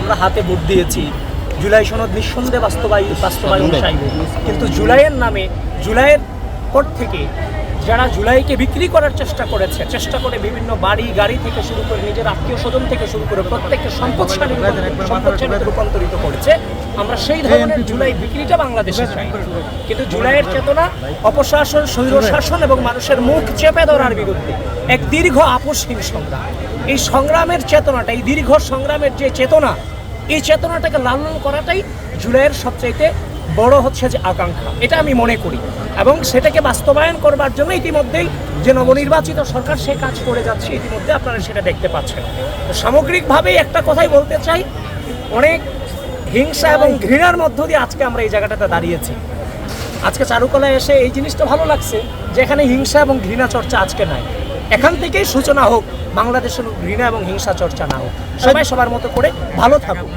আমরা হাতে ভোট দিয়েছি, জুলাই সনদ নিঃসন্দেহে বাস্তবায়ন চাইব, কিন্তু জুলাইয়ের নামে জুলাইয়ের পর থেকে যারা জুলাইকে বিক্রি করার চেষ্টা করে বিভিন্ন বাড়ি গাড়ি থেকে শুরু করে নিজের আত্মীয় স্বজন থেকে শুরু করে প্রত্যেককে সম্পদশালীতে রূপান্তরিত করেছে, আমরা সেই ধরনের জুলাই বিক্রিটা বাংলাদেশে চাই। কিন্তু জুলাইয়ের চেতনা অপশাসন, স্বৈরশাসন এবং মানুষের মুখ চেপে ধরার বিরুদ্ধে এক দীর্ঘ আপোষহীন সংগ্রাম। এই সংগ্রামের চেতনাটা, এই দীর্ঘ সংগ্রামের যে চেতনা, এই চেতনাটাকে লালন করাটাই জুলাইয়ের সবচাইতে বড় হচ্ছে যে আকাঙ্ক্ষা, এটা আমি মনে করি। এবং সেটাকে বাস্তবায়ন করবার জন্য ইতিমধ্যেই যে নবনির্বাচিত সরকার সে কাজ করে যাচ্ছে, ইতিমধ্যে আপনারা সেটা দেখতে পাচ্ছেন। তো সামগ্রিকভাবে একটা কথাই বলতে চাই, অনেক হিংসা এবং ঘৃণার মধ্য দিয়ে আজকে আমরা এই জায়গাটাতে দাঁড়িয়েছি। আজকে চারুকলায় এসে এই জিনিসটা ভালো লাগছে যে এখানে হিংসা এবং ঘৃণা চর্চা আজকে নাই। এখান থেকেই সূচনা হোক বাংলাদেশের ঘৃণা এবং হিংসা চর্চা না হোক। সবাই সবার মতো করে ভালো থাকুক।